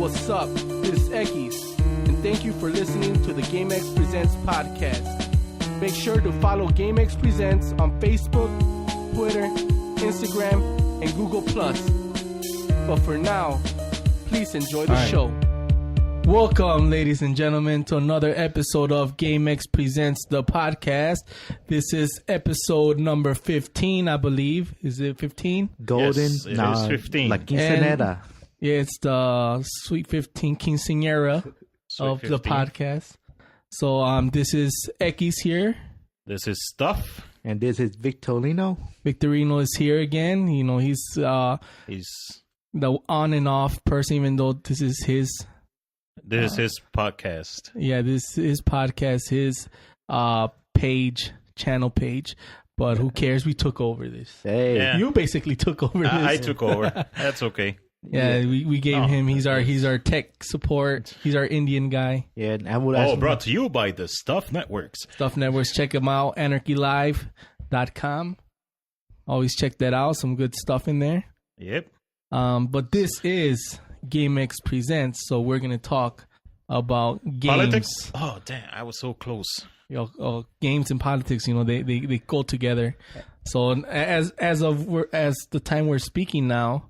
what's up? This is Ekis, and thank you for listening to the GameXPresents podcast. Make sure to follow GameXPresents on Facebook, Twitter, Instagram, and Google+. But for now, please enjoy the show. Welcome, ladies and gentlemen, to another episode of GameXPresents, the podcast. This is episode number 15, I believe. Is it 15? Golden. Yes, it is 15. La quinceañera. Yeah, it's the Sweet 15 quinceañera of 15. The podcast. So this is Ekis here. This is Stuff. And this is Victorino. Victorino is here again. You know, he's the on and off person, even though this is his... This is his podcast. Yeah, this is his podcast, his channel page. But who cares? We took over this. Hey, Yeah. You basically took over this. I took over. That's okay. Yeah, we gave him. He's our tech support. He's our Indian guy. Yeah, and I would Brought to you by the Stuff Networks. Stuff Networks. Check him out. anarchylive.com. Always check that out. Some good stuff in there. Yep. But this is GameXPresents, so we're gonna talk about games. Politics? Oh, damn. I was so close. Games and politics, they go together. So as the time we're speaking now,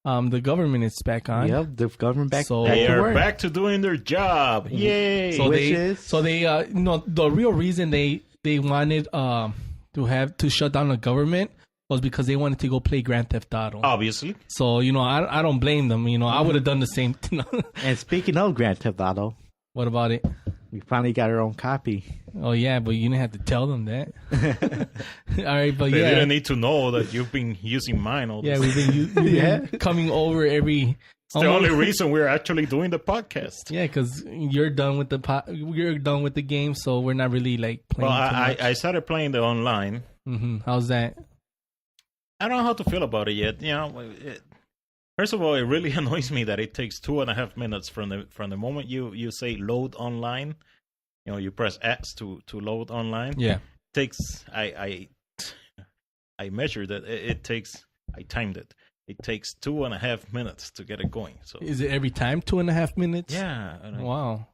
the government is back on. Yep, the government back. So They are back to doing their job. Yay! So the real reason they wanted to shut down the government was because they wanted to go play Grand Theft Auto. Obviously. So I don't blame them. I would have done the same thing. And speaking of Grand Theft Auto, What about it? we finally got our own copy. Oh yeah, but you didn't have to tell them that. All right, but They yeah. didn't need to know that you've been using mine all Yeah, this. we've been coming over every. It's the only reason we're actually doing the podcast. Yeah, because you're done with the game, so we're not really like playing. Well, too much. I started playing the online. Mm-hmm. How's that? I don't know how to feel about it yet. First of all, it really annoys me that it takes 2.5 minutes from the moment you say load online. You press X to load online. Yeah, Takes I measured it. It takes. I timed it. It takes 2.5 minutes to get it going. So is it every time 2.5 minutes? yeah. Wow.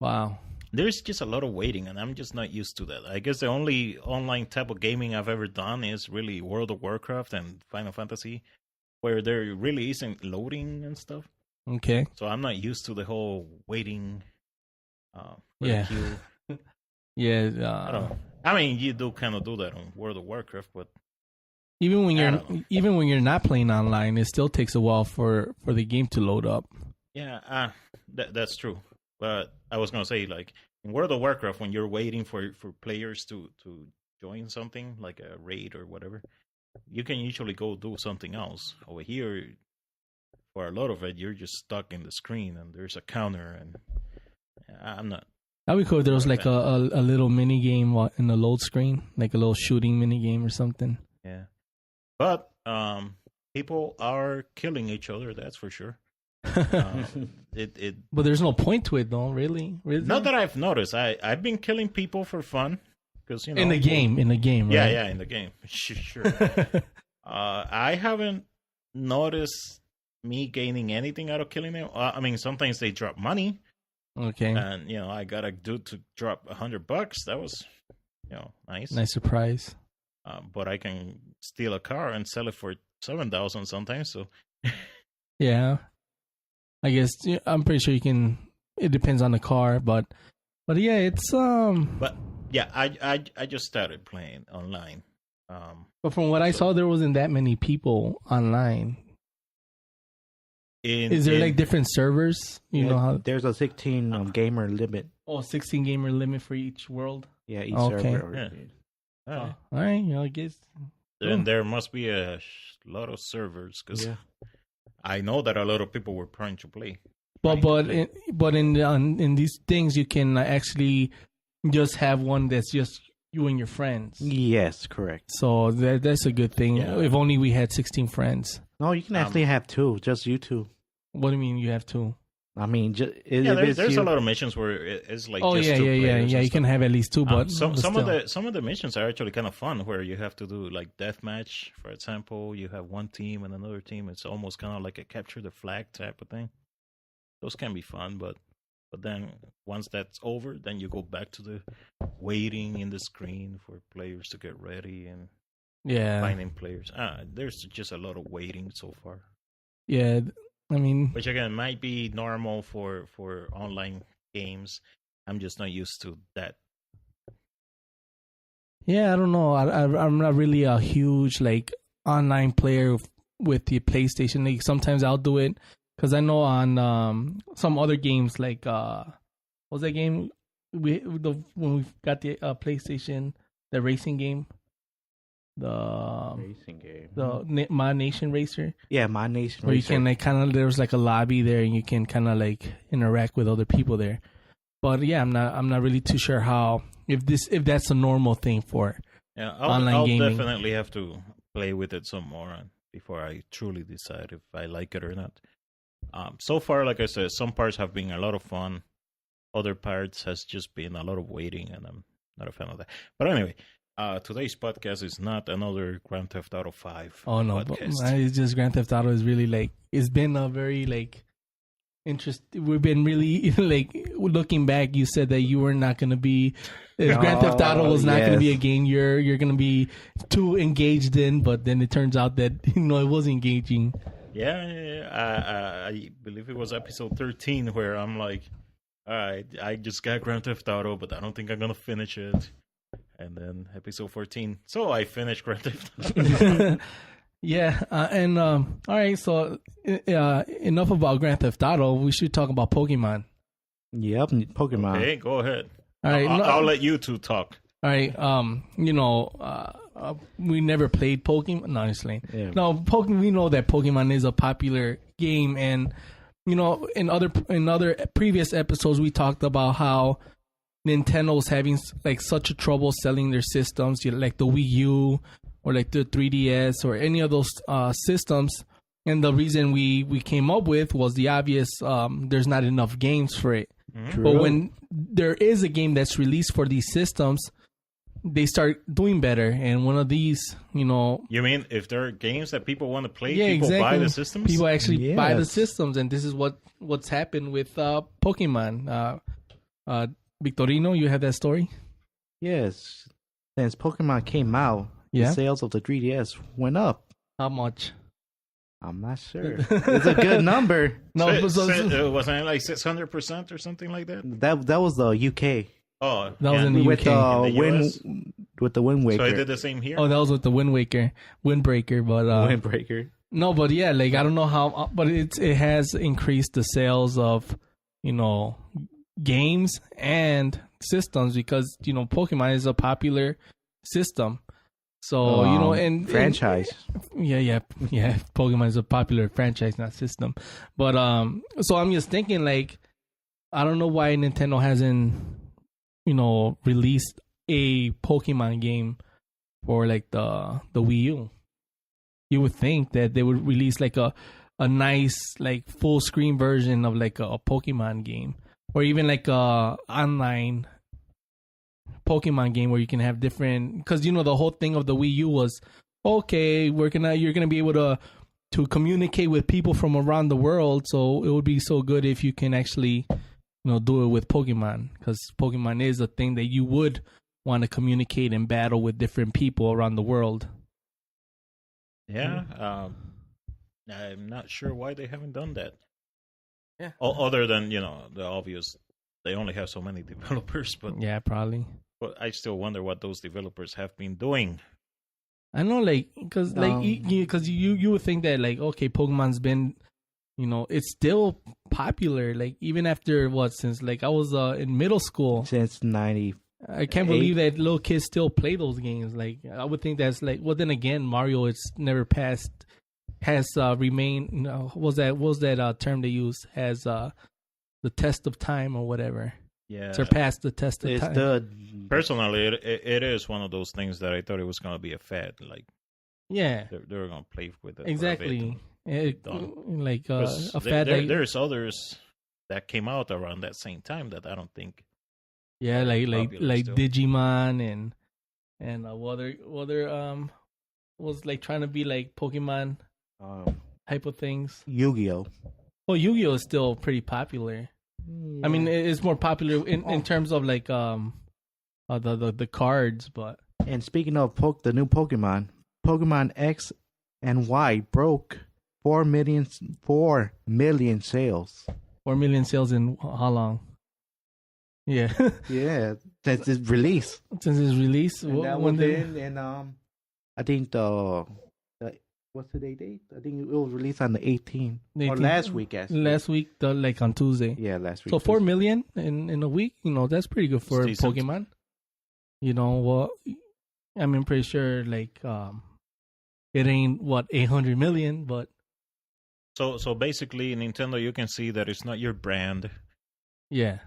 Wow. There's just a lot of waiting, and I'm just not used to that. I guess the only online type of gaming I've ever done is really World of Warcraft and Final Fantasy, where there really isn't loading and stuff. Okay. So I'm not used to the whole waiting. Yeah. Queue. Yeah. I don't know. I mean, you do kind of do that on World of Warcraft, but Even when you're not playing online, it still takes a while for the game to load up. yeah, that's true. But I was gonna say, like in World of Warcraft, when you're waiting for players to join something like a raid or whatever, you can usually go do something else. Over here, for a lot of it, you're just stuck in the screen, and there's a counter, and I'm not. That'd be cool if there was like a little mini game in the load screen, like a little shooting mini game or something. Yeah, but people are killing each other. That's for sure. But there's no point to it, though. Really? Not that I've noticed. I've been killing people for fun because in the game, right? Yeah, in the game. Sure. I haven't noticed me gaining anything out of killing them. I mean, sometimes they drop money. Okay. And I got a dude to drop $100. That was, nice. Nice surprise. But I can steal a car and sell it for $7,000 sometimes. So. Yeah. I guess I'm pretty sure you can. It depends on the car, but yeah, it's But yeah, I just started playing online. But from what I saw, there wasn't that many people online. Is there like different servers? You know how there's a 16 gamer limit. 16 gamer limit for each world. Yeah, each Okay. server. Yeah. All right, I guess. Then there must be a lot of servers because I know that a lot of people were trying to play. But in these things, you can actually just have one that's just you and your friends. Yes, correct. So that's a good thing. Yeah. If only we had 16 friends. No, you can actually have two, just you two. What do you mean you have two? I mean, Yeah, there's a lot of missions where it's like Oh just yeah, two yeah, yeah, players yeah. and You can stuff. have at least two, but Some still. some of the missions are actually kind of fun, where you have to do like deathmatch. For example, you have one team and another team. It's almost kind of like a capture the flag type of thing. Those can be fun, but then once that's over, then you go back to the waiting in the screen for players to get ready and Yeah, finding players. There's just a lot of waiting so far, yeah. I mean, which again might be normal for online games. I'm just not used to that. yeah. I don't know. I'm not really a huge like online player with the PlayStation. Like sometimes I'll do it because I know on some other games like what was that game when we got the PlayStation, the racing game, the racing game. My Nation Racer. Yeah, My Nation Where you Racer. can like kind of there's like a lobby there and you can kind of like interact with other people there. But yeah, I'm not really too sure how if that's a normal thing for Yeah, online I'll gaming. definitely have to play with it some more before I truly decide if I like it or not. So far, like I said, some parts have been a lot of fun. Other parts has just been a lot of waiting, and I'm not a fan of that. But anyway, today's podcast is not another Grand Theft Auto 5 Oh no, but podcast. it's just Grand Theft Auto is really like it's been a very like we've been really like looking back. You said that you were not going to be Grand Theft Auto was not going to be a game you're going to be too engaged in, but then it turns out that it was engaging. Yeah, I believe it was episode 13 where I'm like, all right, I just got Grand Theft Auto, but I don't think I'm gonna finish it. And then episode 14, so I finished Grand Theft Auto. Yeah, and all right, so enough about Grand Theft Auto. We should talk about Pokemon. Yep, Pokemon. Okay, go ahead. All right, I'll let you two talk. All right, we never played Pokemon. No, honestly, Yeah. no. We know that Pokemon is a popular game, and in other previous episodes, we talked about how Nintendo's having like such a trouble selling their systems, like the Wii U or like the 3DS or any of those systems. And the reason we came up with was the obvious: there's not enough games for it. True. But when there is a game that's released for these systems, they start doing better. And one of these, You mean if there are games that people want to play, yeah, people exactly. buy the systems? People actually buy the Yes. systems, and this is what's happened with Pokemon. Victorino, you have that story? Yes. Since Pokemon came out, Yeah. the sales of the 3DS went up. How much? I'm not sure. It's a good number. No, wasn't it like 600% or something like that? That was the UK Oh, That was in the with UK. the In the US? with the Wind Waker. So I did the same here. Oh, that was with the Windbreaker, but Windbreaker. no, but yeah, like I don't know how, but it has increased the sales of games and systems because Pokemon is a popular system. So and franchise. yeah. Pokemon is a popular franchise, not system. But so I'm just thinking like, I don't know why Nintendo hasn't released a Pokemon game for like the Wii U. You would think that they would release like a nice like full screen version of like a Pokemon game, or even like a online Pokemon game where you can have different, because the whole thing of the Wii U was okay, you're gonna be able to communicate with people from around the world, so it would be so good if you can actually do it with Pokemon, because Pokemon is a thing that you would want to communicate and battle with different people around the world. Yeah, I'm not sure why they haven't done that. Yeah. Other than the obvious, they only have so many developers, but Yeah, probably. I still wonder what those developers have been doing. I know, like, because you would think that like, okay, Pokemon's been, it's still popular. Like even after since like I was in middle school, Since 90. I can't believe that little kids still play those games. Like I would think that's like, well, then again, Mario it's never has remained. What was that term they use? Has the test of time or whatever. Yeah, Surpassed the test of It's time. personally, it is one of those things that I thought it was going to be a fad. Like Yeah, they're going to play with it. exactly. Done. Like a 'Cause fad. there's others that came out around that same time that I don't think. Yeah, like popular still. Digimon and what other was like trying to be like Pokemon type of things. Yu-Gi-Oh. Well, Yu-Gi-Oh is still pretty popular. I mean, it's more popular in terms of like the cards, but And speaking of the new Pokemon X and Y broke 4 million sales. 4 million sales in how long? Yeah, Yeah, since its release. since its release. And that When was they- in I think the what's today's date? I think it was released on the 18th. Or 18th. last week, actually. last week, like on Tuesday. Yeah, last week. So 4 million in a week, that's pretty good for It's decent. Pokemon. Well, I mean, pretty sure like it ain't 800 million, but So basically, Nintendo, you can see that it's not your brand. yeah,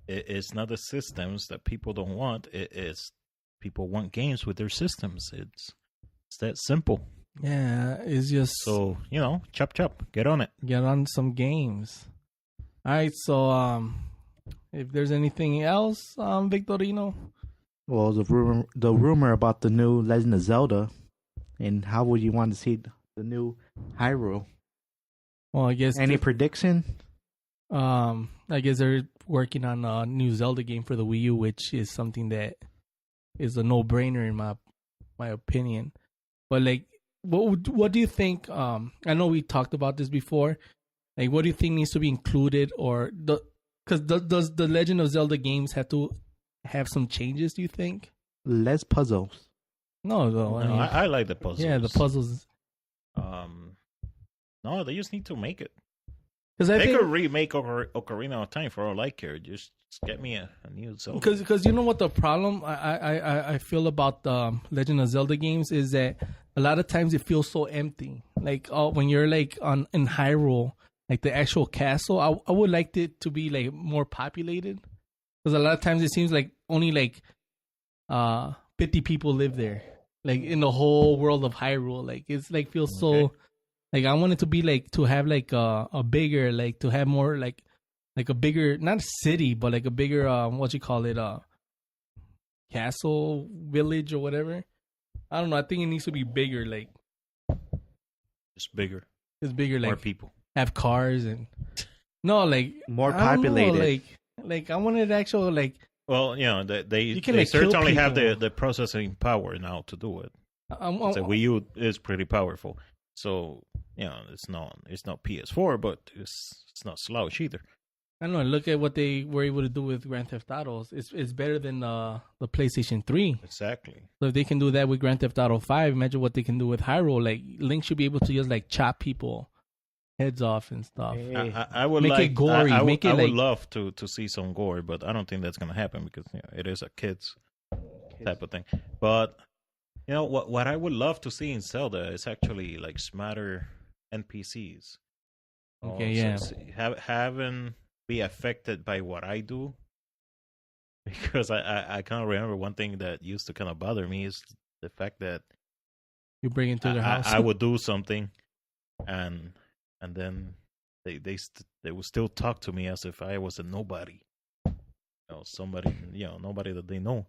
It's not the systems that people don't want. It's people want games with their systems. It's that simple. yeah, it's just So chop chop, get on it. get on some games. All right, so if there's anything else, Victorino, Well, the rumor about the new Legend of Zelda, and how would you want to see the new Hyrule? well, I guess Any prediction? I guess they're working on a new Zelda game for the Wii U, which is something that is a no-brainer in my opinion. But like, what do you think? I know we talked about this before. Like, what do you think needs to be included, or because does the Legend of Zelda games have to have some changes? Do you think? Less puzzles. No, No, I like the puzzles. yeah, the puzzles. No, they just need to make it. Because I They think could remake Ocarina of Time for all I care. Just get me a new Zelda. because you know what the problem I feel about the Legend of Zelda games is that a lot of times it feels so empty. Like when you're like in Hyrule, like the actual castle, I would like it to be like more populated, because a lot of times it seems like only like 50 people live there, like in the whole world of Hyrule. Like it's like feels so. Like I want it to be like to have like a bigger, like to have more like a bigger, not a city, but like a bigger what you call it, castle village or whatever. I don't know. I think it needs to be bigger. Like Just bigger, it's bigger. more Like people. have cars and no, like More I don't know, populated. like I wanted actual like. Well, they You can, they like, kill certainly have people. the processing power now to do it. I'm, So Wii U is pretty powerful. So it's not PS4, but it's not slouch either. I don't know. Look at what they were able to do with Grand Theft Auto. It's better than the PlayStation 3. Exactly. So if they can do that with Grand Theft Auto 5, imagine what they can do with Hyrule. Like Link should be able to just like chop people heads off and stuff. I would Make it like gory, I make it would like- love to see some gore, but I don't think that's gonna happen because it is a kids type of thing. But what I would love to see in Zelda is actually like smarter NPCs. Okay, yeah. Having be affected by what I do, because I kind of remember one thing that used to kind of bother me is the fact that You bring it to their house. I would do something, and then they would still talk to me as if I was a nobody, somebody, nobody that they know.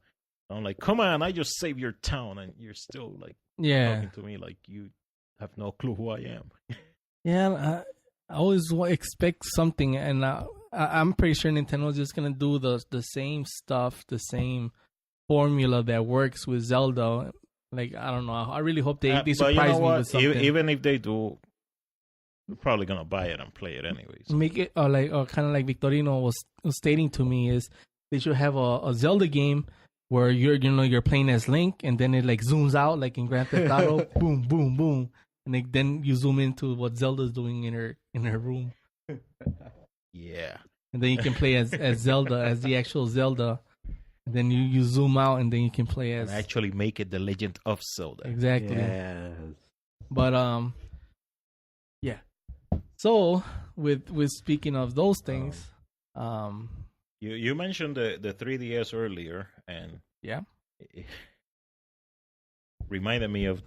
I'm like, come on, I just saved your town, and you're still like yeah. talking to me like you have no clue who I am. Yeah, I always expect something, and I'm pretty sure Nintendo's just gonna do the same stuff, the same formula that works with Zelda. Like I don't know. I really hope they But surprise you know me what? with something. Even if they do, we're probably gonna buy it and play it anyways. Make it kind of like Victorino was stating to me is they should have a Zelda game where you're playing as Link, and then it like zooms out like in Grand Theft Auto, boom, boom, boom, and then you zoom into what Zelda's doing in her room, Yeah. and then you can play as Zelda, as the actual Zelda. And then you zoom out, and then you can play as And actually make it the Legend of Zelda. exactly. Yes. But yeah. So with speaking of those things, You mentioned the 3DS earlier, and yeah. it reminded me of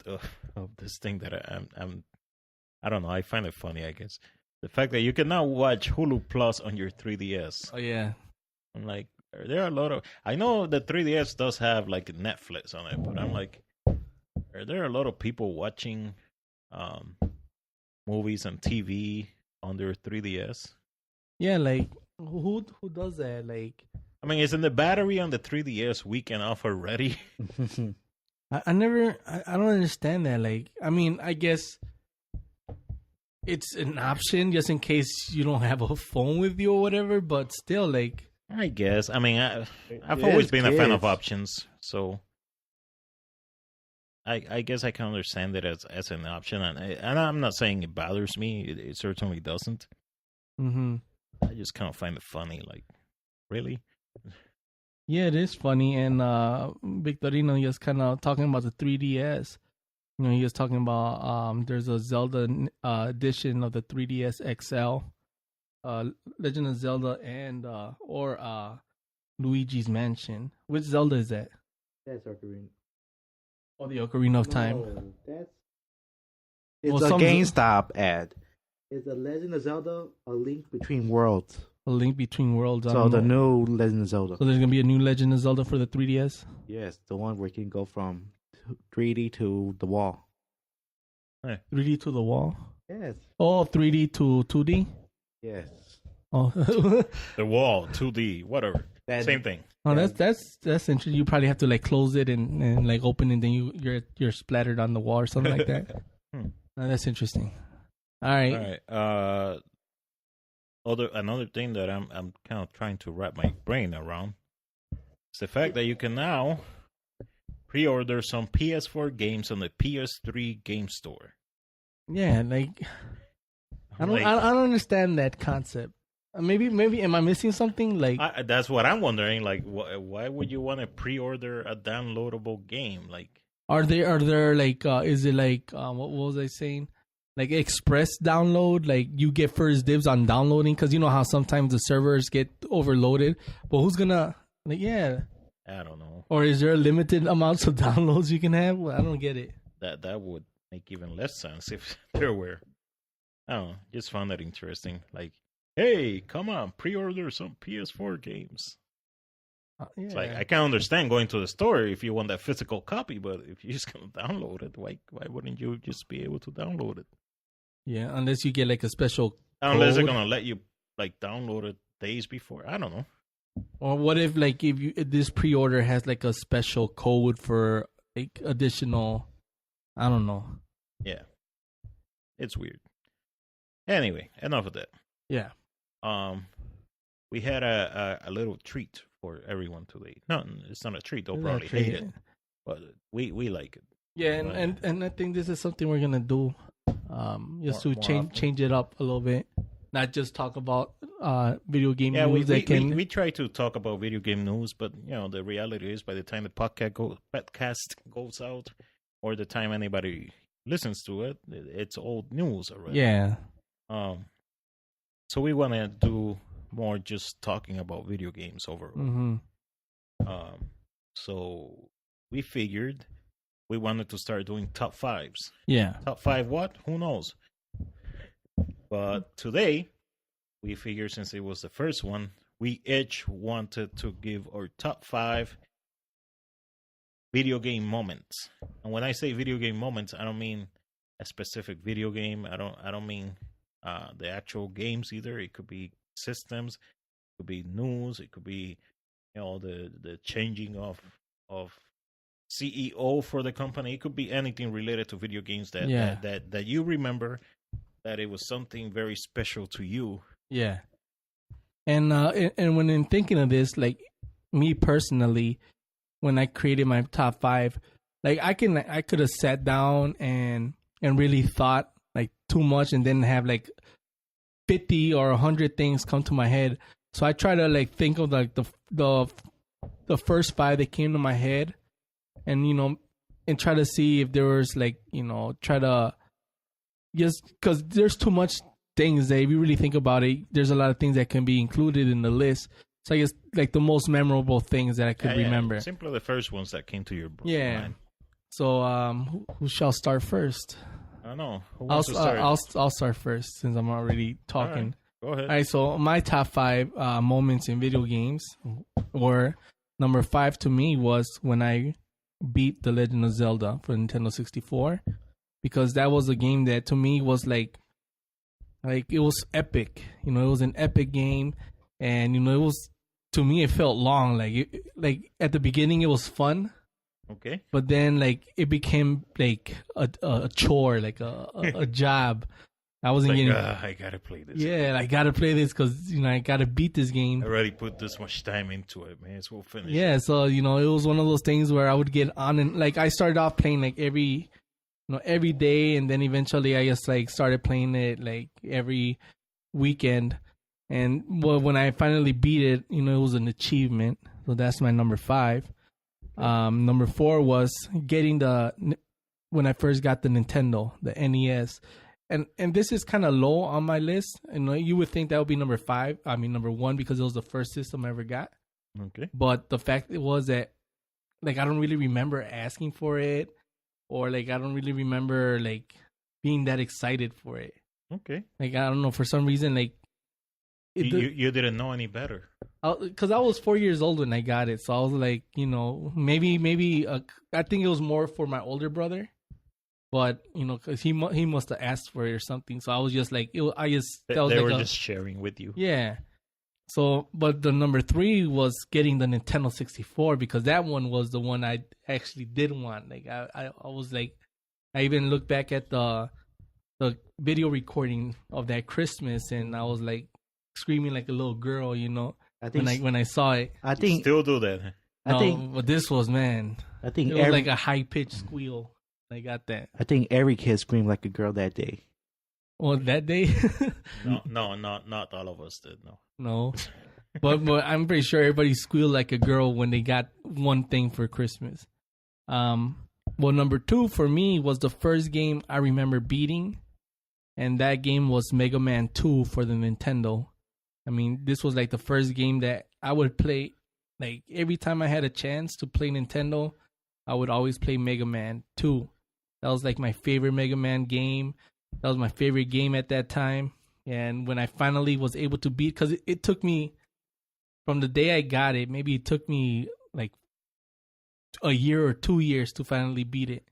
this thing that I don't know. I find it funny, I guess. The fact that you can now watch Hulu Plus on your 3DS. Oh yeah. I'm like, there are a lot of. I know the 3DS does have like Netflix on it, but I'm like, are there a lot of people watching movies and TV on their 3DS? Yeah, like who does that? Like, I mean, isn't the battery on the 3DS weekend off already? I never, I don't understand that. Like, I mean, I guess it's an option just in case you don't have a phone with you or whatever. But still, like, I guess. I mean, I've Yeah, always been a fan of kids. options, so I guess I can understand it as an option, and I'm not saying it bothers me. It certainly doesn't. mm-hmm. I just kind of find it funny. Like, really? Yeah, it is funny. And Victorino, he was kind of talking about the 3DS. You know, he was talking about there's a Zelda edition of the 3DS XL, Legend of Zelda, and or Luigi's Mansion. Which Zelda is that? That's Ocarina. Oh, the Ocarina of Time. No, that's. It's Well, a some- GameStop ad. It's a Legend of Zelda: A Link Between Worlds. A Link Between Worlds. I So don't the know. new Legend of Zelda. So there's gonna be a new Legend of Zelda for the 3DS. Yes, the one where you can go from 3D to the wall. 3D to the wall. Yes. Oh, 3D to 2D. Yes. Oh, The wall, 2D, whatever. That- Same thing. oh, that's interesting. You probably have to like close it and like open it, and then you're splattered on the wall or something like that. Oh, that's interesting. All right. All right. Another thing that I'm kind of trying to wrap my brain around is the fact that you can now pre-order some PS4 games on the PS3 game store. Yeah, like I don't Like, I don't understand that concept. Maybe am I missing something? Like that's what I'm wondering. Like, why would you want to pre-order a downloadable game? Like, are there like is it like what was I saying? Like express download, like you get first dibs on downloading, because you know how sometimes the servers get overloaded. But who's gonna like I don't know. Or is there limited amounts of downloads you can have? Well, I don't get it. That would make even less sense if there were. I don't know. Just found that interesting. Like, hey, come on, pre-order some PS4 games. Yeah. It's like, I can understand going to the store if you want that physical copy, but if you're just gonna download it, why wouldn't you just be able to download it? Yeah, unless you get like a special Unless they're code. gonna let you like download it days before. I don't know. Or what if like if this pre-order has like a special code for like additional, I don't know. Yeah, it's weird. Anyway, enough of that. Yeah. We had a little treat for everyone today. No, it's not a treat. They'll probably Actually, hate it, but we like it. Yeah, and I think this is something we're gonna do, just More to often. change it up a little bit, not just talk about video game Yeah, news we try to talk about video game news, but the reality is, by the time the podcast goes out, or the time anybody listens to it, it's old news already. Yeah. So we want to do more just talking about video games overall. Mm-hmm. So we figured we wanted to start doing top fives. Yeah. Top five what? Who knows? But today, we figured since it was the first one, we each wanted to give our top five video game moments. And when I say video game moments, I don't mean a specific video game. I don't mean the actual games either. It could be systems, it could be news, it could be the changing of CEO for the company. It could be anything related to video games that you remember that it was something very special to you. Yeah. And when in thinking of this, like me personally, when I created my top five, like I could have sat down and really thought like too much and then have like 50 or 100 things come to my head. So I try to like think of like the first five that came to my head, and and try to see if there was like try to just because there's too much things that if you really think about it, there's a lot of things that can be included in the list. So I guess like the most memorable things that I could remember. Simply the first ones that came to your Yeah. mind. So who shall start first? I don't know. Who wants to start? I'll start first since I'm already talking. Go ahead. All right, so my top 5 moments in video games were number 5 to me was when I beat The Legend of Zelda for Nintendo 64, because that was a game that to me was like it was epic. You know, it was an epic game, and you know, it was, to me it felt long. Like at the beginning it was fun. Okay. But then like it became like a chore, like a job. I wasn't like, getting. I gotta play this. Yeah, I gotta play this because you know I gotta beat this game. I already put this much time into it, man. So we'll finish. Yeah, so you know it was one of those things where I would get on and like I started off playing like every day, and then eventually I just like started playing it like every weekend. And well, when I finally beat it, you know, it was an achievement. So that's my number 5. Number 4 was getting when I first got the Nintendo, the NES. And this is kind of low on my list. And you would think that would be number 1 because it was the first system I ever got. Okay. But the fact was that like I don't really remember asking for it, or like I don't really remember like being that excited for it. Okay. Like I don't know, for some reason like you didn't know any better. Because I was 4 years old when I got it, so I was like, you know, maybe I think it was more for my older brother, but you know, because he must have asked for it or something. So I was just like, they were just sharing with you. Yeah. So, but the number 3 was getting the Nintendo 64, because that one was the one I actually did want. Like I was like, I even looked back at the video recording of that Christmas, and I was like screaming like a little girl, you know. I think when I saw it, I think still do that. But this was, man. I think it was like a high pitched squeal. I got that. I think every kid screamed like a girl that day. Well, that day. No, not all of us did. No, but I'm pretty sure everybody squealed like a girl when they got one thing for Christmas. Well, number 2 for me was the first game I remember beating, and that game was Mega Man 2 for the Nintendo. I mean, this was like the first game that I would play. Like every time I had a chance to play Nintendo, I would always play Mega Man 2. That was like my favorite Mega Man game. That was my favorite game at that time. And when I finally was able to beat, because it took me, from the day I got it, maybe it took me like a year or 2 years to finally beat it.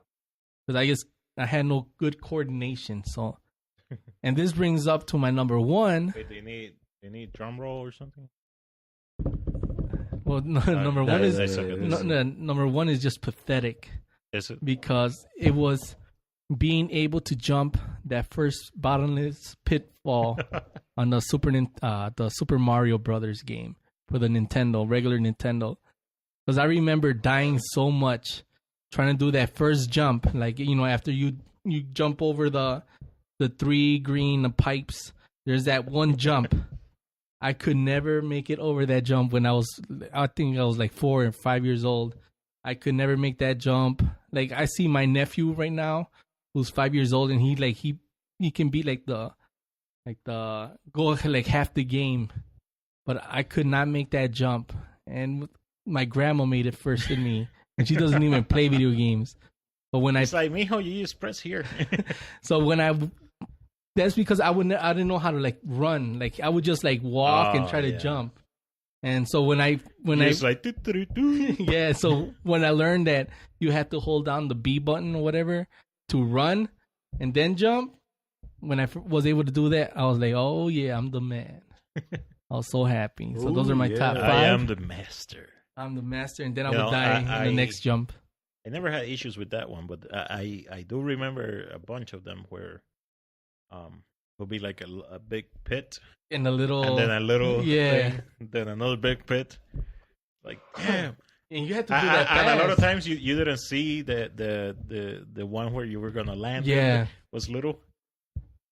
Because I had no good coordination. So, and this brings up to my number 1. Wait, they need drum roll or something? Well, number 1 is just pathetic. Is it? Because it was being able to jump that first bottomless pitfall on the Super Mario Brothers game for the Nintendo, regular Nintendo. Because I remember dying so much trying to do that first jump. Like, you know, after you jump over the 3 green pipes, there's that one jump. I could never make it over that jump when I think I was like 4 or 5 years old. I could never make that jump. Like, I see my nephew right now, who's 5 years old, and he can beat go like half the game, but I could not make that jump. And my grandma made it first in me, and she doesn't even play video games. But when it's like, mijo, you just press here. So that's because I didn't know how to like run. Like I would just like walk and try to jump. And so when I like yeah, so when I learned that you had to hold down the B button or whatever to run and then jump, when I was able to do that, I was like, oh yeah, I'm the man. I was so happy. So those are my top 5. I am the master. I'm the master, and then I would die in the next jump. I never had issues with that one, but I do remember a bunch of them where will be like a big pit and then a little thing, then another big pit. Like, damn. And you had to do that fast. And a lot of times you didn't see the one where you were gonna land. Yeah, was little.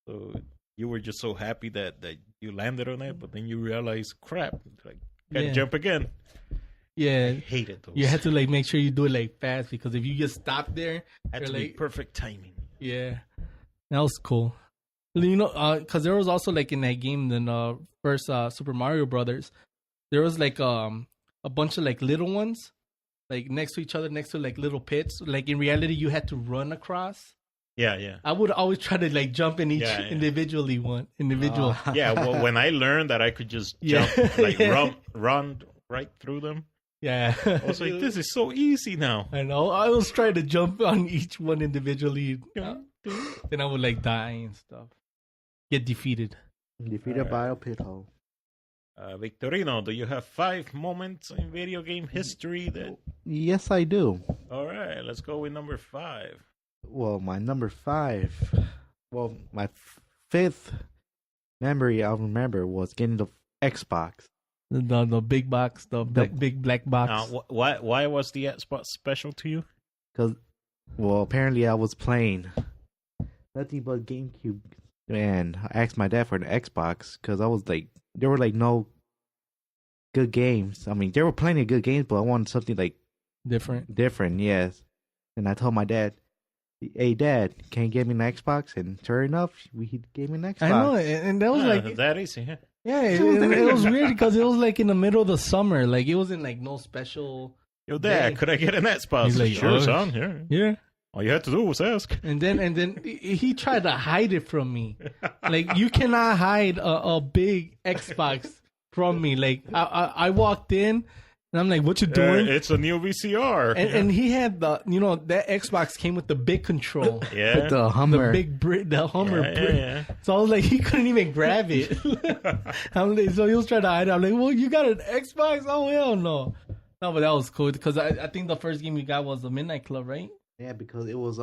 So you were just so happy that you landed on it, but then you realize, crap, like gotta jump again. Yeah, I hated those. You had to like make sure you do it like fast, because if you just stop there, had to be perfect timing. Yeah, that was cool. You know, because there was also like in that game, the first Super Mario Brothers, there was like a bunch of like little ones, like next to each other, next to like little pits. Like in reality, you had to run across. Yeah. I would always try to like jump in each individual. Yeah, well, when I learned that I could just jump, like run right through them, yeah, I was like, this is so easy now. I know. I was trying to jump on each one individually. Then I would like die and stuff. Get defeated. Defeated by a pit hole. Victorino, do you have 5 moments in video game history that... Yes, I do. All right, let's go with number 5. Well, my number 5. Well, my 5th memory I remember was getting the Xbox. The big box, the big black box. Why was the Xbox special to you? Because, well, apparently I was playing nothing but GameCube, and I asked my dad for an Xbox because I was like, there were like no good games. I mean, there were plenty of good games, but I wanted something like different, yes. And I told my dad, "Hey, Dad, can you get me an Xbox?" And sure enough, he gave me an Xbox. I know, and that was like that easy. Huh? Yeah, it was weird because it was like in the middle of the summer. Like it wasn't like no special. Yo, Dad, could I get an Xbox? He's like, sure, son. Yeah. All you had to do was ask. And then he tried to hide it from me. Like you cannot hide a big Xbox from me. Like I walked in. And I'm like, what you doing? It's a new VCR. And he had that Xbox came with the big control. Yeah. With the Hummer. The Hummer brick. Yeah. So I was like, he couldn't even grab it. So he was trying to hide it. I'm like, well, you got an Xbox? Oh, hell no. No, but that was cool because I think the first game we got was the Midnight Club, right? Yeah, because it was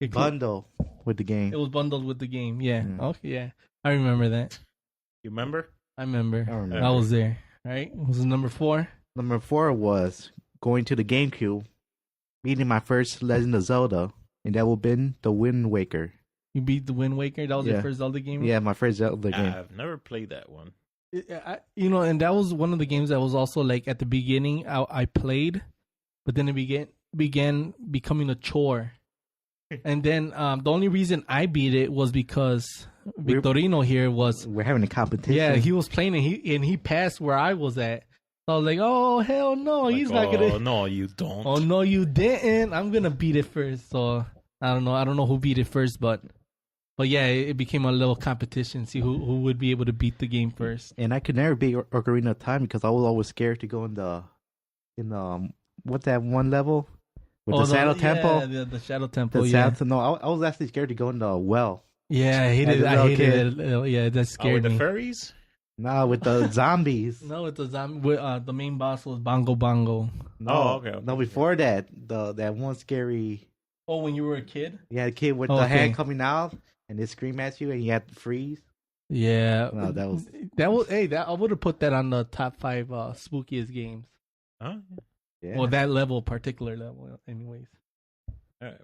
bundled with the game. It was bundled with the game, yeah. Okay, yeah. I remember that. You remember? I remember. I remember. I was there, right? Was it number 4? Number 4 was going to the GameCube, beating my first Legend of Zelda, and that would have been the Wind Waker. You beat the Wind Waker? That was your first Zelda game? Yeah, my first Zelda game. I've never played that one. And that was one of the games that was also like at the beginning I played, but then it began becoming a chore. And then the only reason I beat it was because Victorino here was... We're having a competition. Yeah, he was playing and he passed where I was at. So I was like, oh, hell no, he's not going to... Oh, no, you don't. Oh, no, you didn't. I'm going to beat it first. So, I don't know who beat it first, but yeah, it became a little competition. See who would be able to beat the game first. And I could never beat Ocarina of Time because I was always scared to go in the what's that one level? With the Shadow Temple? Yeah, the Shadow Temple, I was actually scared to go in the well. Yeah, I hated it. Yeah, that scared me. me. With the furries? No, with the zombies. No, with the zombie. The main boss was Bongo Bongo. No, okay. No, before that, that one scary. Oh, when you were a kid? Yeah, the kid with the hand coming out and they scream at you and you have to freeze. Yeah, no, that was. Hey, I would have put that on the top 5 spookiest games. Huh? Yeah. Well, that particular level, anyways.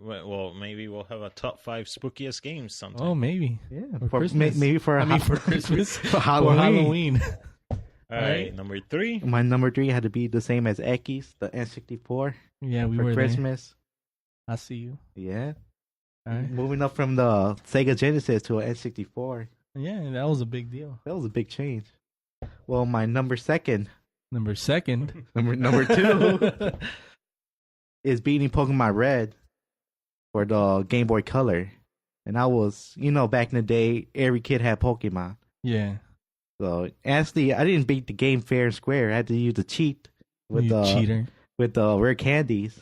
Well, maybe we'll have a top 5 spookiest games sometime. Oh, maybe. Yeah, for Christmas. Maybe for Christmas. For Halloween. All right, number 3. My number 3 had to be the same as Eki's, the N64. Yeah, we for were Christmas. There. I see you. Yeah. All right. Moving up from the Sega Genesis to an N64. Yeah, that was a big deal. That was a big change. Well, my number 2. Number 2. Number 2 is beating Pokemon Red for the Game Boy Color. And I was, back in the day, every kid had Pokemon. Yeah. So, honestly, I didn't beat the game fair and square. I had to use the cheat with cheater. With the rare candies.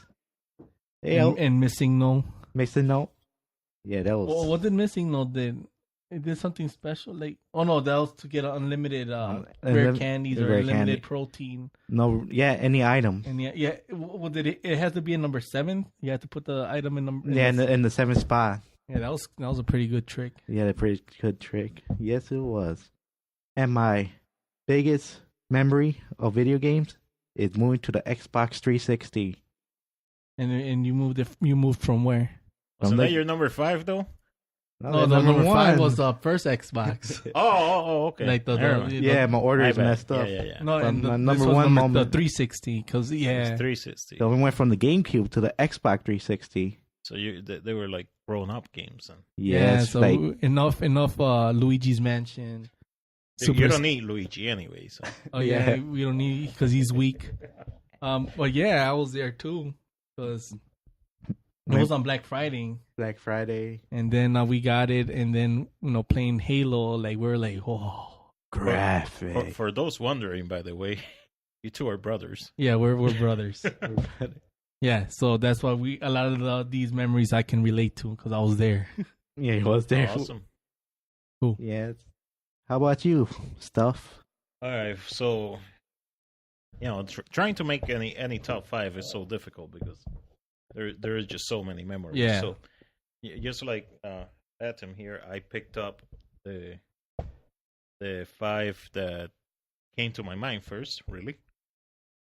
And Missing No. Missing No? Yeah, that was... Well, what did Missing No did? It did something special, like that was to get unlimited rare candies or unlimited protein. No, yeah, any item. And well, did it has to be in number 7? You have to put the item in number. In the 7th spot. Yeah, that was a pretty good trick. Yeah, a pretty good trick. Yes, it was. And my biggest memory of video games is moving to the Xbox 360. And you moved from where? Wasn't that your number 5 though? No, the number 5 was the first Xbox. Okay. Like my order is messed up. Yeah. No, and the number 1 moment, the 360, because it's 360. So we went from the GameCube to the Xbox 360. So they were like grown-up games then. Yeah, so enough. Luigi's Mansion. You don't need Luigi anyway. So. Oh yeah, we don't need because he's weak. But yeah, I was there too because It was on Black Friday. Black Friday. And then we got it, and then playing Halo, like we were like, oh, graphic. For those wondering, by the way, you two are brothers. Yeah, we're brothers. Yeah, so that's why a lot of these memories I can relate to because I was there. Yeah, he was there. Awesome. Cool. Yeah. How about you, Stuff? All right, so trying to make any top 5 is so difficult because there is just so many memories. Yeah. So just like Atom here, I picked up the 5 that came to my mind first, really,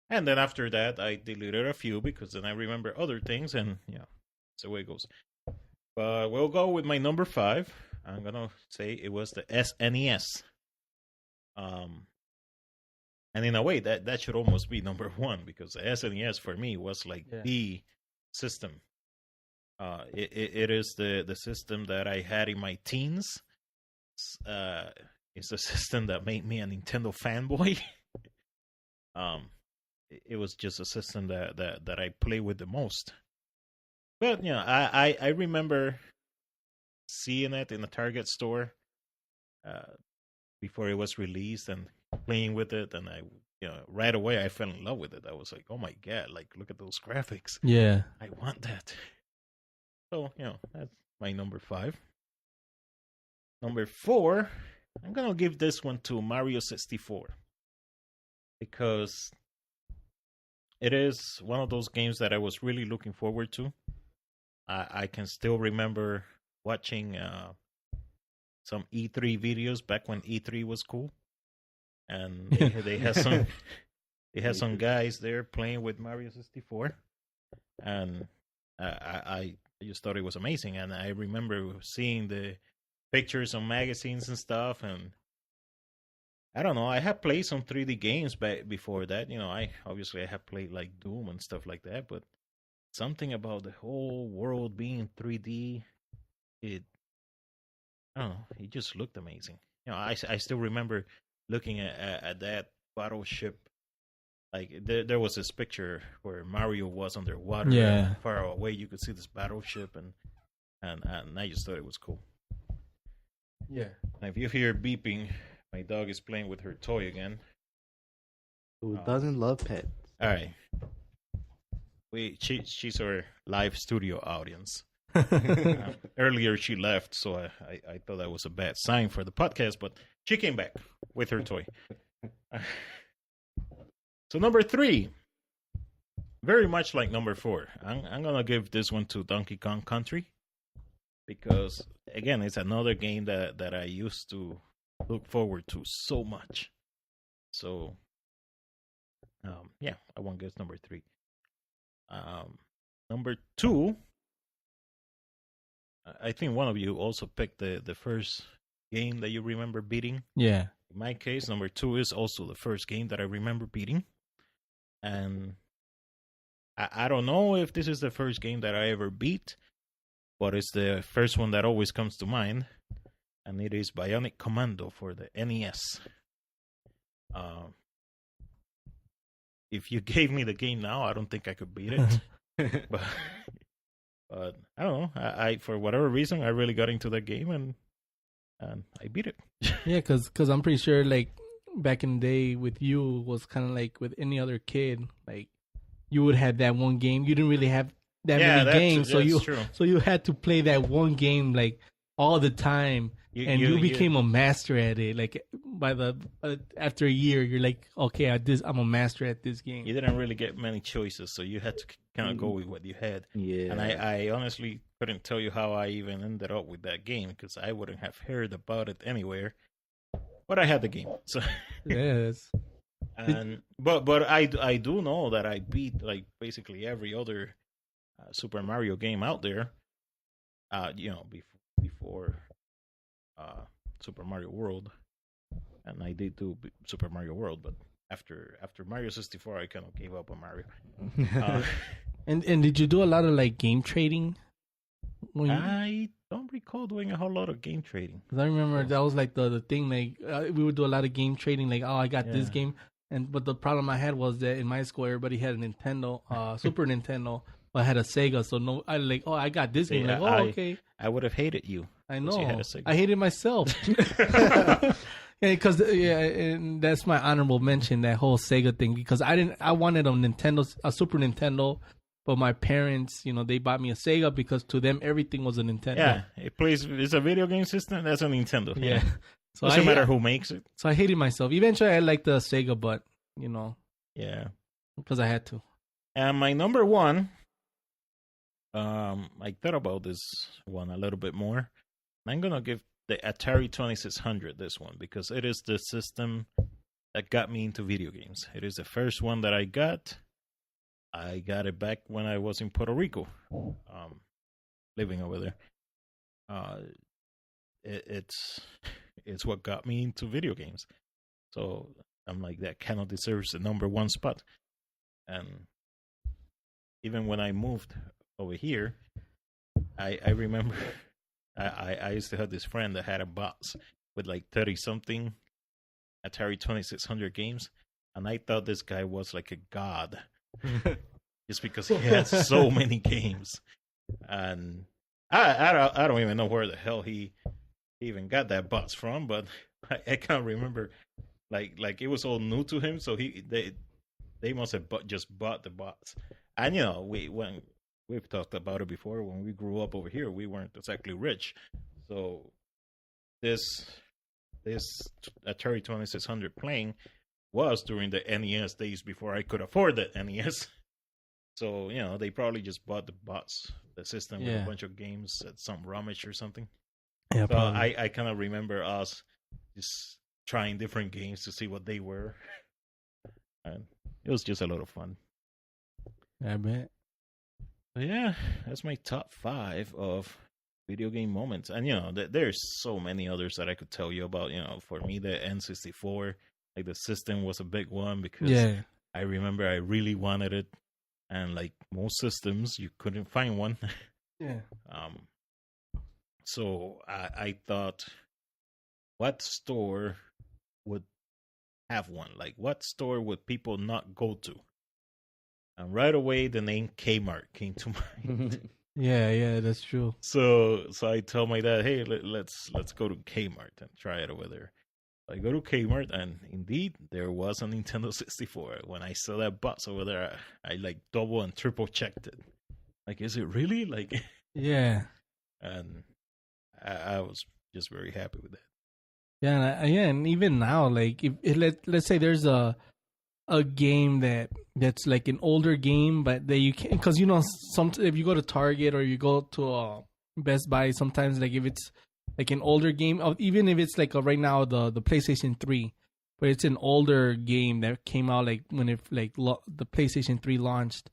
and then after that I deleted a few because then I remember other things, and that's the way it goes. But we'll go with my number 5. I'm gonna say it was the SNES. And in a way, that should almost be number 1 because the SNES for me was like the system. It is the system that I had in my teens. It's the system that made me a Nintendo fanboy. It was just a system that I play with the most. But I remember seeing it in the Target store before it was released and playing with it, and I right away I fell in love with it. I was like, oh my god, like look at those graphics. Yeah, I want that. So that's my number 5. Number 4, I'm gonna give this one to Mario 64 because it is one of those games that I was really looking forward to. I can still remember watching some E3 videos back when E3 was cool, and they had some guys there playing with Mario 64, and I just thought it was amazing. And I remember seeing the pictures on magazines and stuff, and I don't know. I had played some 3D games before that. I had played like Doom and stuff like that, but something about the whole world being 3D, I don't know. It just looked amazing. I still remember looking at that battleship. Like there was this picture where Mario was underwater. Yeah. Far away, you could see this battleship, and I just thought it was cool. Yeah. Now, if you hear beeping, my dog is playing with her toy again. Who doesn't love pets? All right. She's our live studio audience. Earlier she left, so I thought that was a bad sign for the podcast, but she came back with her toy. So number 3, very much like number 4, I'm gonna give this one to Donkey Kong Country because again, it's another game that I used to look forward to so much. So I won't guess number 3. Number 2, I think one of you also picked the first game that you remember beating. Yeah. In my case, number 2 is also the first game that I remember beating. And I don't know if this is the first game that I ever beat, but it's the first one that always comes to mind. And it is Bionic Commando for the NES. If you gave me the game now, I don't think I could beat it. but I don't know. I for whatever reason, I really got into that game and I beat it. Yeah, because I'm pretty sure like back in the day with you was kind of like with any other kid, like you would have that one game. You didn't really have that many games, so you had to play that one game like all the time. You became a master at it. Like by after a year, you're like, okay, I'm a master at this game. You didn't really get many choices, so you had to kind of go with what you had. Yeah. And I honestly couldn't tell you how I even ended up with that game because I wouldn't have heard about it anywhere. But I had the game, so yes. And but I do know that I beat like basically every other Super Mario game out there. Before Super Mario World, and I did do Super Mario World, but after Mario 64, I kind of gave up on Mario. And did you do a lot of like game trading? I don't recall doing a whole lot of game trading. Cause I remember that was like the thing. Like we would do a lot of game trading. Like, oh, I got this game, but the problem I had was that in my school everybody had a Nintendo, Super Nintendo, I had a Sega, so no, I like, oh, I got this See, game. Like, okay. I would have hated you. I 'cause you had know. a Sega. I hated myself. Because and that's my honorable mention, that whole Sega thing. Because I wanted a Super Nintendo, but my parents, they bought me a Sega because to them everything was a Nintendo. Yeah, it's a video game system. That's a Nintendo. Yeah. So Doesn't matter who makes it. So I hated myself. Eventually, I liked the Sega, but Yeah. because I had to. And my number one, I thought about this one a little bit more. I'm gonna give the Atari 2600 this one because it is the system that got me into video games. It is the first one that I got. I got it back when I was in Puerto Rico, living over there. It's what got me into video games. So I'm like, that kind of deserves the number one spot. And even when I moved over here, I remember I used to have this friend that had a box with like 30 something Atari 2600 games, and I thought this guy was like a god just because he had so many games. And I don't even know where the hell he even got that box from, but I can't remember. Like it was all new to him, so they must have just bought the box. And we've talked about it before. When we grew up over here, we weren't exactly rich, so this Atari 2600 playing was during the NES days before I could afford the NES. So they probably just bought the system with a bunch of games at some rummage or something. Yeah, so I kind of remember us just trying different games to see what they were, and it was just a lot of fun. I bet. Yeah, that's my top 5 of video game moments. And, there's so many others that I could tell you about. For me, the N64, like the system was a big one because I remember I really wanted it. And like most systems, you couldn't find one. Yeah. So I thought, what store would have one? Like, what store would people not go to? And right away, the name Kmart came to mind. Yeah, that's true. So I tell my dad, hey, let's go to Kmart and try it over there. I go to Kmart, and indeed, there was a Nintendo 64. When I saw that box over there, I like double and triple checked it. Like, is it really? Like, yeah. And I was just very happy with that. Yeah, and even now, like, let's say there's a game that's like an older game, but that you can't, because if you go to Target or you go to Best Buy, sometimes like if it's like an older game, even if it's like right now the PlayStation 3, but it's an older game that came out like when the PlayStation 3 launched.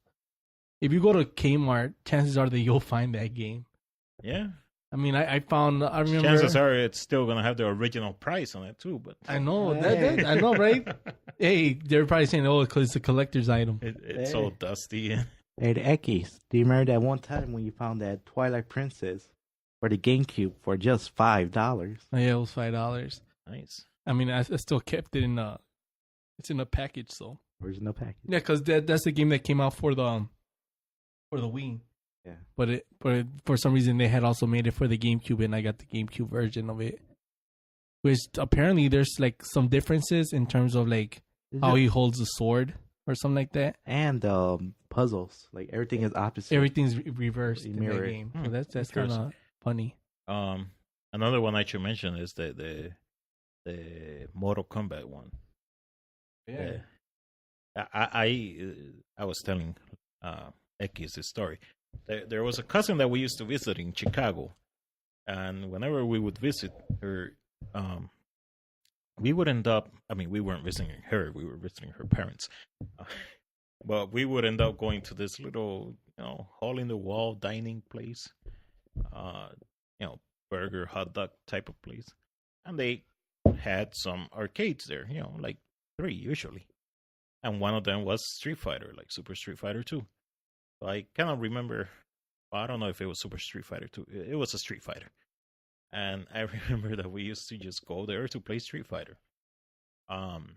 If you go to Kmart, chances are that you'll find that game. Yeah. I mean, I remember. Chances are it's still gonna have the original price on it too, but I know that I know, right? Hey, they're probably saying, "Oh, because it's a collector's item." It's so dusty. Hey, the Eckies, do you remember that one time when you found that Twilight Princess for the GameCube for just $5? Oh, yeah, it was $5. Nice. I mean, I still kept it it's in a package, so Original package. yeah, because that's the game that came out for the Wii. Yeah. But for some reason they had also made it for the GameCube, and I got the GameCube version of it. Which apparently there's like some differences in terms of like how he holds the sword or something like that. And puzzles, like everything is opposite. Everything's reversed in that game. So that's kind of funny. Another one I should mention is the Mortal Kombat one. Yeah. I was telling Ekis this story. There was a cousin that we used to visit in Chicago, and whenever we would visit her, we would end up. I mean, we weren't visiting her; we were visiting her parents. But we would end up going to this little, hole in the wall dining place, burger, hot dog type of place, and they had some arcades there. Like 3 usually, and one of them was Street Fighter, like Super Street Fighter 2. So I kind of remember, I don't know if it was Super Street Fighter 2. It was a Street Fighter. And I remember that we used to just go there to play Street Fighter. And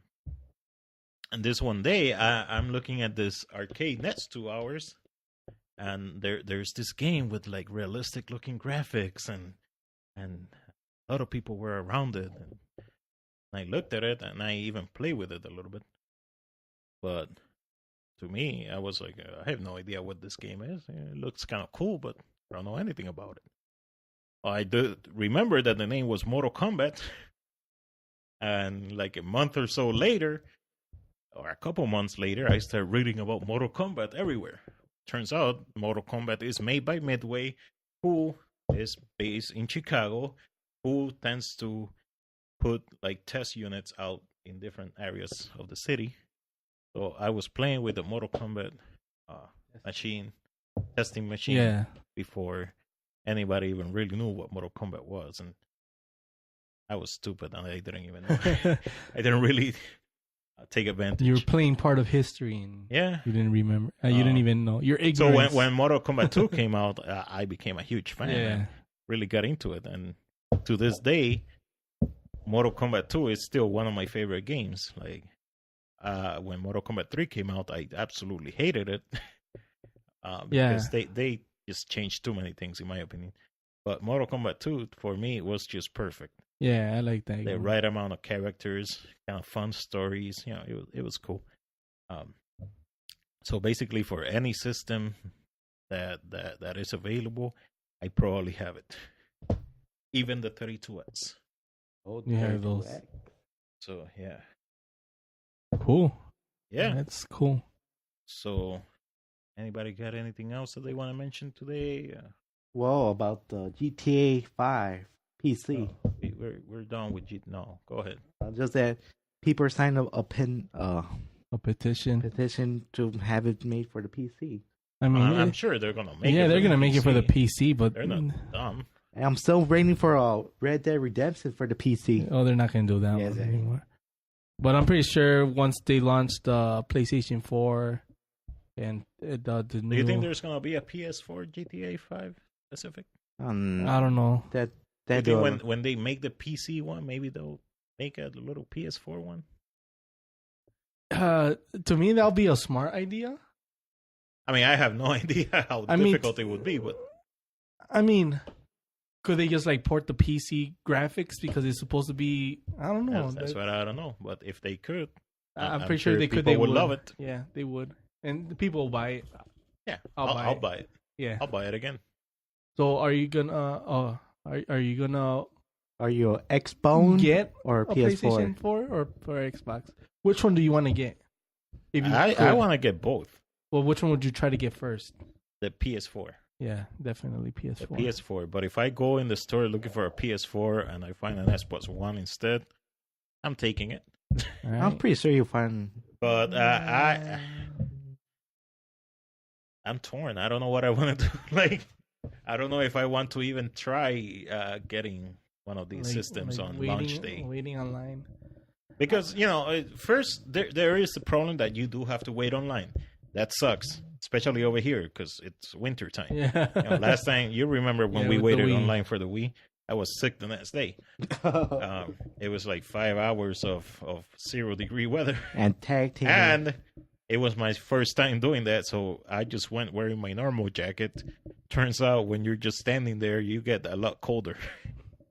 this one day, I'm looking at this arcade next to ours. and there's this game with like realistic looking graphics, and a lot of people were around it. And I looked at it, and I even played with it a little bit. But to me, I was like, I have no idea what this game is. It looks kind of cool, but I don't know anything about it. I did remember that the name was Mortal Kombat, and like a month or so later, or a couple months later, I started reading about Mortal Kombat everywhere. Turns out Mortal Kombat is made by Midway, who is based in Chicago, who tends to put like test units out in different areas of the city. So I was playing with the Mortal Kombat testing machine, before anybody even really knew what Mortal Kombat was, and I was stupid and I didn't even know. I didn't really take advantage. You were playing part of history, and you didn't remember. You didn't even know. You're ignorant. So when Mortal Kombat 2 came out, I became a huge fan. Yeah. Really got into it, and to this day, Mortal Kombat 2 is still one of my favorite games. Like when Mortal Kombat 3 came out, I absolutely hated it because they just changed too many things, in my opinion. But Mortal Kombat 2 for me was just perfect. Yeah, I like that. The right amount of characters, kind of fun stories. You know, it was cool. So basically, for any system that is available, I probably have it. Even the 32X. Oh, you have those. So yeah. Cool. Yeah, that's cool. So, anybody got anything else that they want to mention today? Well, about the GTA 5 PC. We're done with No, go ahead. Just that people signed a petition to have it made for the PC. I mean, I'm sure they're gonna make it. Yeah, they're gonna make it for the PC, but they're not dumb. I'm still waiting for Red Dead Redemption for the PC. Oh, they're not gonna do that one anymore. But I'm pretty sure once they launch the PlayStation 4 and the new... Do you think there's gonna be a PS4 GTA 5 specific? I don't know. Do you think when they make the PC one, maybe they'll make a little PS4 one? To me, that'll be a smart idea. I mean, I have no idea how difficult it would be, but I mean, could they just like port the PC graphics because it's supposed to be? I don't know. That's what I don't know. But if they could, I'm pretty sure they could. They would love it. Yeah, they would, and the people will buy it. Yeah, I'll buy it. Yeah, I'll buy it again. So, are you gonna? Are you gonna? Are you an Xbone get or a PS4? PlayStation 4 or for Xbox? Which one do you want to get? If you I want to get both. Well, which one would you try to get first? The PS4. Yeah, definitely PS4. The PS4. But if I go in the store looking for a PS4 and I find an Xbox One instead, I'm taking it. Right. I'm pretty sure you'll find. But I'm torn. I don't know what I want to do. Like, I don't know if I want to even try getting one of these systems on launch day. Waiting online. Because, first, there is the problem that you do have to wait online. That sucks, especially over here because it's winter time. Yeah. Last time, you remember when we waited online for the Wii? I was sick the next day. It was like 5 hours of 0-degree weather. And tag team. And it was my first time doing that, so I just went wearing my normal jacket. Turns out when you're just standing there, you get a lot colder.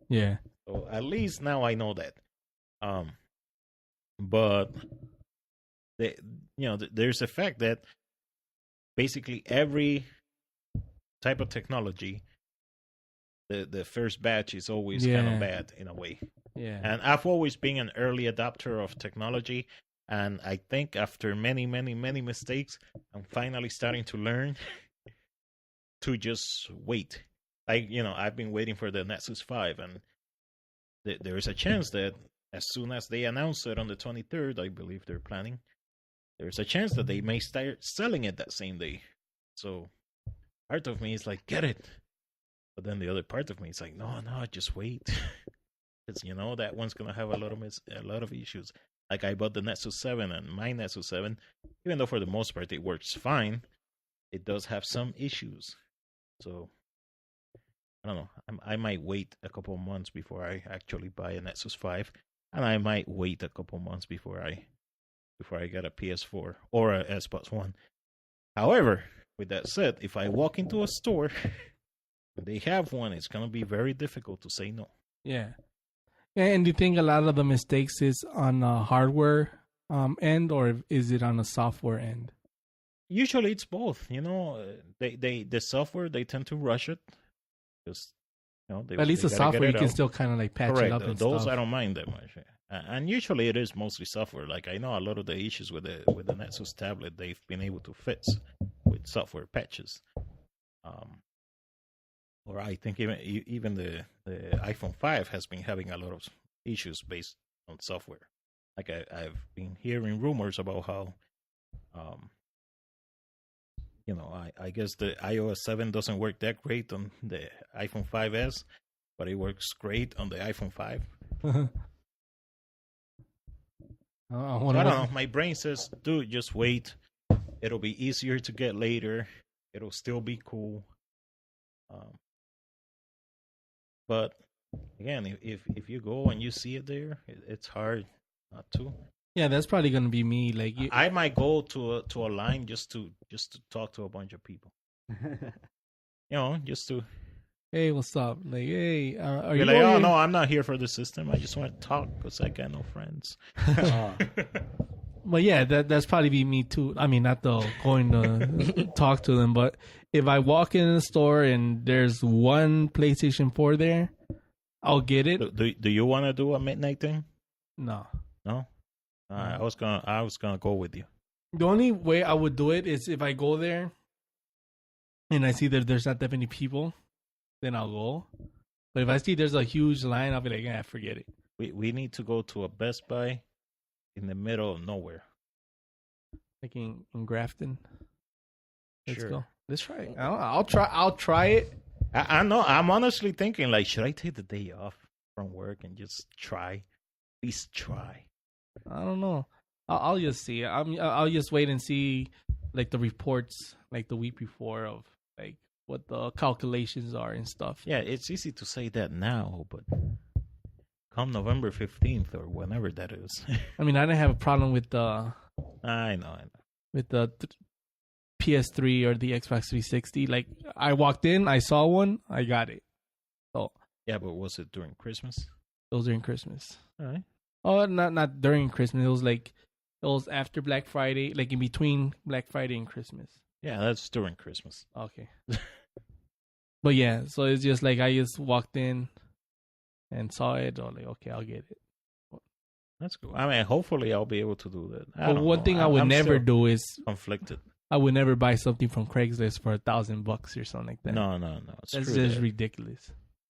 Yeah. So at least now I know that. But there's a fact that basically every type of technology, the first batch is always kind of bad in a way. Yeah. And I've always been an early adopter of technology, and I think after many, many, many mistakes, I'm finally starting to learn to just wait. Like, I've been waiting for the Nexus 5, and there is a chance that as soon as they announce it on the 23rd, I believe they're planning, there's a chance that they may start selling it that same day. So part of me is like, get it. But then the other part of me is like, no, just wait. Because, that one's going to have a lot of issues. Like, I bought the Nexus 7, and my Nexus 7, even though for the most part it works fine, it does have some issues. So, I don't know. I might wait a couple of months before I actually buy a Nexus 5. And I might wait a couple months before I get a PS4 or a Xbox One. However, with that said, if I walk into a store and they have one, it's gonna be very difficult to say no. Yeah. And do you think a lot of the mistakes is on a hardware end, or is it on a software end? Usually it's both. The software, they tend to rush it because At least the software you can still kind of like patch Correct. it up and Those stuff. I don't mind that much. And usually it is mostly software. Like I know a lot of the issues with the Nexus tablet, they've been able to fix with software patches. Or I think even the iPhone 5 has been having a lot of issues based on software. Like I've been hearing rumors about how, I guess the iOS 7 doesn't work that great on the iPhone 5S, but it works great on the iPhone 5. I I don't know. My brain says, dude, just wait. It'll be easier to get later. It'll still be cool. But again, if you go and you see it there, it's hard not to. Yeah, that's probably gonna be me. Like I might go to a line just to talk to a bunch of people. Just to hey, what's up? Like, hey, are be you like, oh going? no, I'm not here for the system. I just want to talk because I got no friends. But yeah, that's probably be me too. I mean, not the going to talk to them, but if I walk in the store and there's one PlayStation 4 there, I'll get it. Do you want to do a midnight thing? No. No. I was gonna go with you. The only way I would do it is if I go there and I see that there's not that many people, then I'll go. But if I see there's a huge line, I'll be like, yeah, forget it. We need to go to a Best Buy in the middle of nowhere. Like in Grafton. Let's Sure. go. Let's try it. I'll try it. I know. I'm honestly thinking, like, should I take the day off from work and just try? At least try. I don't know. I'll just see. I'll just wait and see, like the reports, like the week before of like what the calculations are and stuff. Yeah, it's easy to say that now, but come November 15th or whenever that is. I mean, I didn't have a problem with the I know. with the PS3 or the Xbox 360. Like I walked in, I saw one, I got it. So Yeah, but was it during Christmas? those during Christmas. All right. Oh, not during Christmas. It was after Black Friday, like in between Black Friday and Christmas. Yeah, that's during Christmas. Okay. But yeah, so it's just like I just walked in and saw it. Or like, okay, I'll get it. That's cool. I mean, hopefully I'll be able to do that. But one thing I would I'm never still do is conflicted. I would never buy something from Craigslist for $1,000 or something like that. No. It's That's true just that. ridiculous.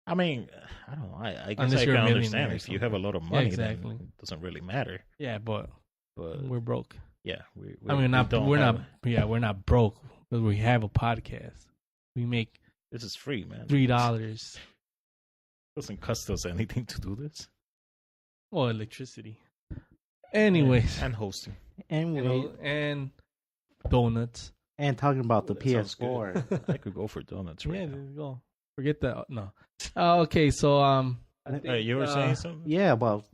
I mean, I don't know. I guess Unless I you're a can millionaire understand or if you have a lot of Yeah, money, exactly. then it doesn't really matter. Yeah, but But we're broke. yeah, we I mean, we're we're not broke because we have a podcast. We make This is free, man. $3. It doesn't cost us anything to do this. Well, electricity. Anyways, and hosting. and donuts. And talking about the That sounds good. PS4. I could go for donuts right Yeah, now. there you go. Forget that. No. Okay, so I think, You were saying something? Yeah, well,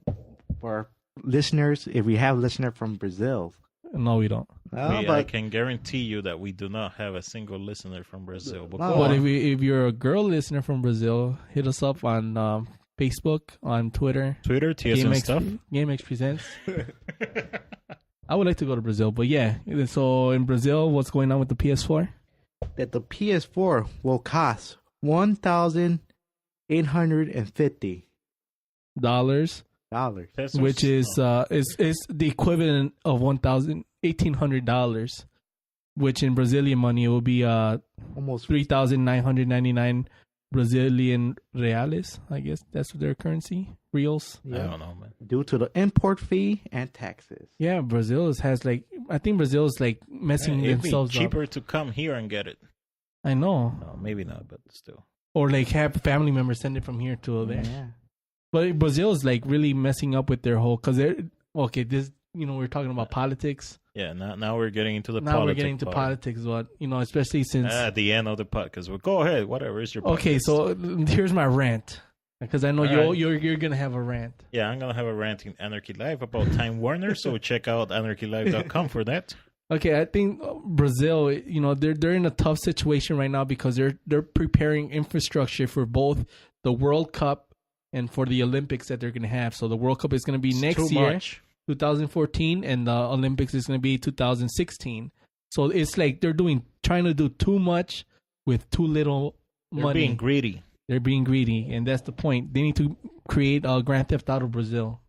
for our listeners, if we have listener from Brazil, no, we don't. oh, I but can guarantee you that we do not have a single listener from Brazil. But No. go But on. if you're a girl listener from Brazil, hit us up on Facebook, on Twitter. Twitter, TSN stuff. GameXPresents. I would like to go to Brazil, but yeah. So in Brazil, what's going on with the PS4? that the PS4 will cost $1,850, Dollars, Pesos? which is the equivalent of $1,800, which in Brazilian money it will be almost 3,999 Brazilian reales. I guess that's their currency, reals. I don't know, man. due to the import fee and taxes. Yeah, Brazil has like I think Brazil is like messing It'd be themselves up. cheaper to come here and get it. I know, No, maybe not, but still. or like have family members send it from here to there. Yeah. But Brazil is like really messing up with their whole because they're okay. This we're talking about politics. Yeah, now we're getting into the Now we're politics getting into part. politics, but especially since At the end of the podcast. Well, go ahead. Whatever is your podcast. okay. So here's my rant because I know All right. you're gonna have a rant. Yeah, I'm going to have a rant in Anarchy Live about Time Warner, so check out anarchylive.com for that. Okay, I think Brazil, you know, they're in a tough situation right now because they're preparing infrastructure for both the World Cup and for the Olympics that they're going to have. So the World Cup is going to be next year, 2014, and the Olympics is going to be 2016. So it's like they're trying to do too much with too little money. They're being greedy. They're being greedy, and that's the point. They need to create a Grand Theft Auto Brazil.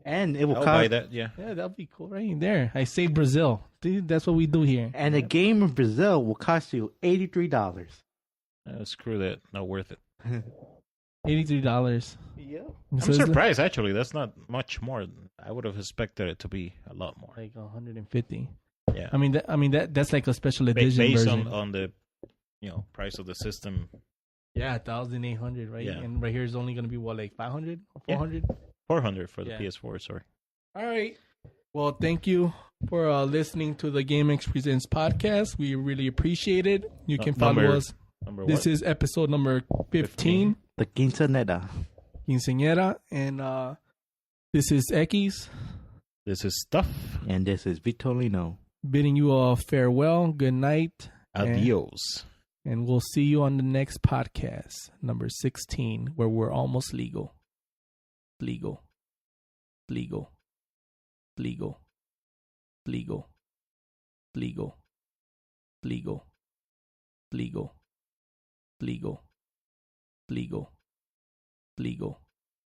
And it will I'll cost. buy that. Yeah. Yeah, that'll be cool right there. I say Brazil. Dude, that's what we do here. And a game in Brazil will cost you $83. Screw that. Not worth it. $83. Yeah. I'm surprised, actually. That's not much more. I would have expected it to be a lot more. Like 150. Yeah. I mean that's like a special edition Based version. on the price of the system. Yeah, 1,800, right? Yeah. And right here is only going to be what, like 500 or 400? 400 for the Yeah. PS4, sorry. All right. Well, thank you for listening to the GameX Presents podcast. We really appreciate it. You can follow us. This is episode number 15. The Quinceañera. Quinceañera. And this is Ekis. This is Stuff. And this is Vitolino. Bidding you all farewell. Good night. Adios. And we'll see you on the next podcast, number 16, where we're almost legal. Legal. Legal. Legal. Legal. Legal. Legal. Legal. Legal. Legal. Legal.